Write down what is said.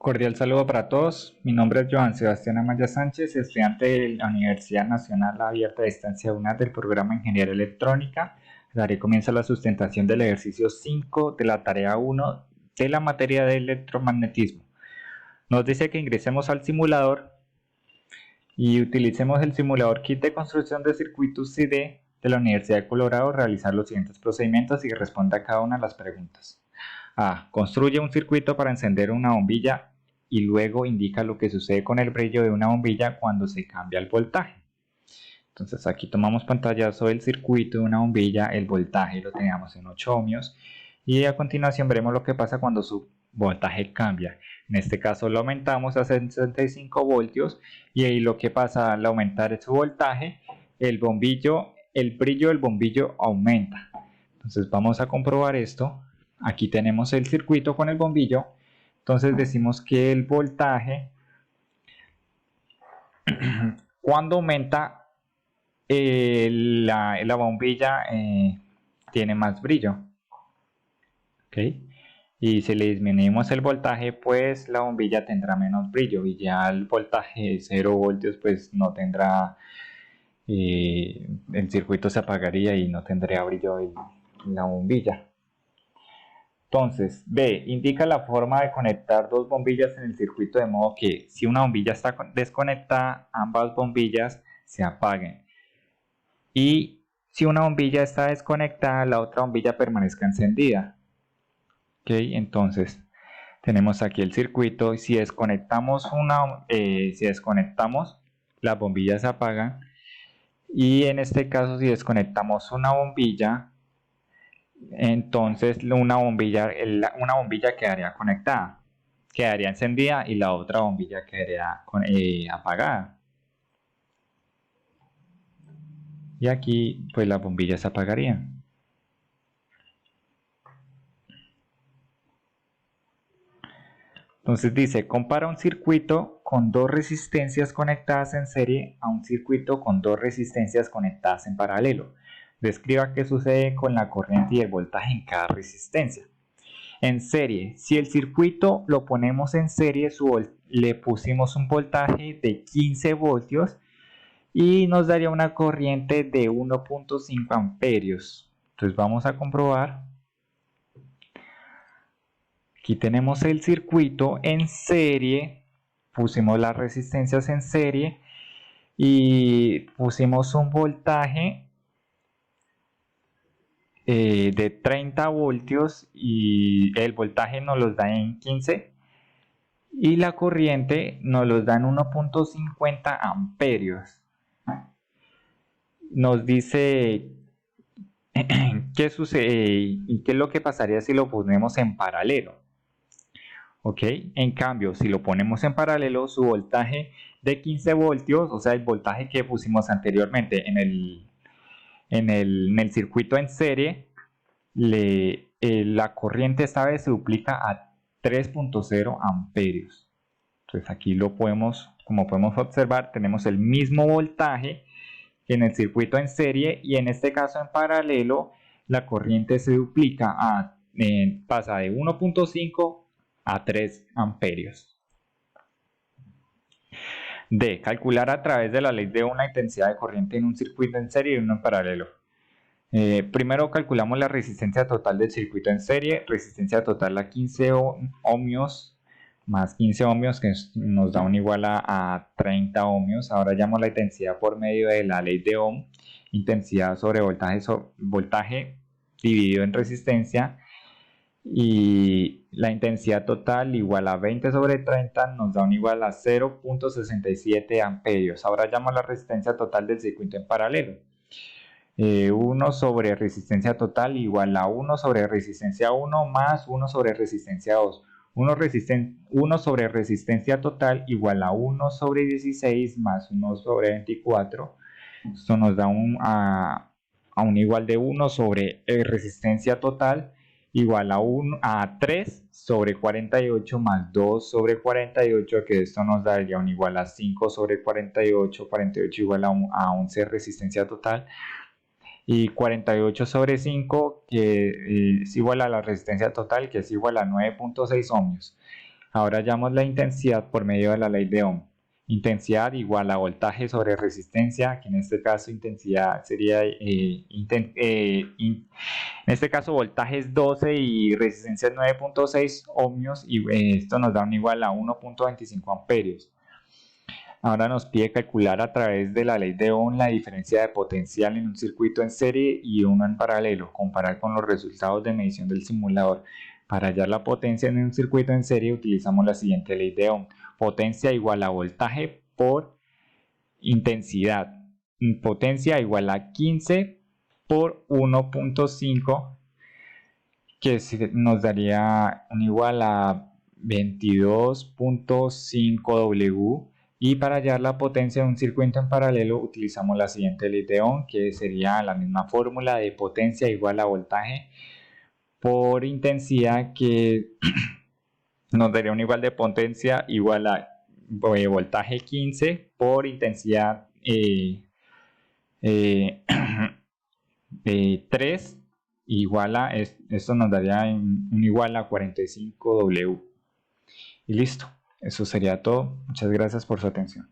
Cordial saludo para todos. Mi nombre es Joan Sebastián Amaya Sánchez, estudiante de la Universidad Nacional Abierta de Distancia UNAD del programa Ingeniería Electrónica. Daré comienzo a la sustentación del ejercicio 5 de la tarea 1 de la materia de electromagnetismo. Nos dice que ingresemos al simulador y utilicemos el simulador kit de construcción de circuitos CD de la Universidad de Colorado, realizar los siguientes procedimientos y responda a cada una de las preguntas. A. Construye un circuito para encender una bombilla y luego indica lo que sucede con el brillo de una bombilla cuando se cambia el voltaje. Entonces aquí tomamos pantallazo del circuito de una bombilla, el voltaje lo teníamos en 8 ohmios y a continuación veremos lo que pasa cuando su voltaje cambia. En este caso lo aumentamos a 65 voltios y ahí lo que pasa al aumentar su voltaje, el brillo del bombillo aumenta. Entonces vamos a comprobar esto. Aquí tenemos el circuito con el bombillo. Entonces decimos que el voltaje, cuando aumenta la bombilla, tiene más brillo. ¿Okay? Y si le disminuimos el voltaje, pues la bombilla tendrá menos brillo. Y ya el voltaje de 0 voltios, pues no tendrá, el circuito se apagaría y no tendría brillo la bombilla. Entonces, B. Indica la forma de conectar dos bombillas en el circuito de modo que si una bombilla está desconectada, ambas bombillas se apaguen. Y si una bombilla está desconectada, la otra bombilla permanezca encendida. Ok, entonces tenemos aquí el circuito. Si desconectamos las bombillas se apagan. Y en este caso, si desconectamos una bombilla, entonces una bombilla quedaría conectada, quedaría encendida y la otra bombilla quedaría apagada. Y aquí pues las bombillas se apagarían. Entonces dice, compara un circuito con dos resistencias conectadas en serie a un circuito con dos resistencias conectadas en paralelo. Describa qué sucede con la corriente y el voltaje en cada resistencia. En serie, si el circuito lo ponemos en serie, le pusimos un voltaje de 15 voltios y nos daría una corriente de 1.5 amperios. Entonces vamos a comprobar. Aquí tenemos el circuito en serie, pusimos las resistencias en serie y pusimos un voltaje de 30 voltios y el voltaje nos los da en 15 y la corriente nos los da en 1.50 amperios. Nos dice qué sucede y qué es lo que pasaría si lo ponemos en paralelo. ¿Ok? En cambio, si lo ponemos en paralelo, su voltaje de 15 voltios, o sea, el voltaje que pusimos anteriormente en el circuito en serie, la corriente esta vez se duplica a 3.0 amperios. Entonces aquí como podemos observar, tenemos el mismo voltaje que en el circuito en serie y en este caso en paralelo, la corriente se duplica pasa de 1.5 a 3 amperios. D. Calcular a través de la ley de Ohm la intensidad de corriente en un circuito en serie y uno en paralelo. Primero calculamos la resistencia total del circuito en serie. Resistencia total a 15 ohmios más 15 ohmios que nos da un igual a 30 ohmios. Ahora hallamos la intensidad por medio de la ley de Ohm. Intensidad sobre voltaje dividido en resistencia. Y la intensidad total igual a 20 sobre 30 nos da un igual a 0.67 amperios. Ahora hallamos la resistencia total del circuito en paralelo. 1 sobre resistencia total igual a 1 sobre resistencia 1 más 1 sobre resistencia 2. 1 sobre resistencia total igual a 1 sobre 16 más 1 sobre 24. Esto nos da a un igual de 1 sobre resistencia total igual a 3 sobre 48 más 2 sobre 48, que esto nos daría un igual a 5 sobre 48, 48 igual a 11 resistencia total, y 48 sobre 5, que es igual a la resistencia total, que es igual a 9.6 ohmios. Ahora hallamos la intensidad por medio de la ley de Ohm. Intensidad igual a voltaje sobre resistencia, que en este caso intensidad sería, en este caso voltaje es 12 y resistencia es 9.6 ohmios, y esto nos da un igual a 1.25 amperios. Ahora nos pide calcular a través de la ley de Ohm la diferencia de potencial en un circuito en serie y uno en paralelo, comparar con los resultados de medición del simulador. Para hallar la potencia en un circuito en serie utilizamos la siguiente ley de Ohm. Potencia igual a voltaje por intensidad. Potencia igual a 15 por 1.5, que nos daría un igual a 22.5 W. Y para hallar la potencia de un circuito en paralelo utilizamos la siguiente ley de Ohm, que sería la misma fórmula de potencia igual a voltaje por intensidad, que nos daría un igual de potencia igual a voltaje 15 por intensidad 3 igual a, esto nos daría un igual a 45 W. Y listo, eso sería todo. Muchas gracias por su atención.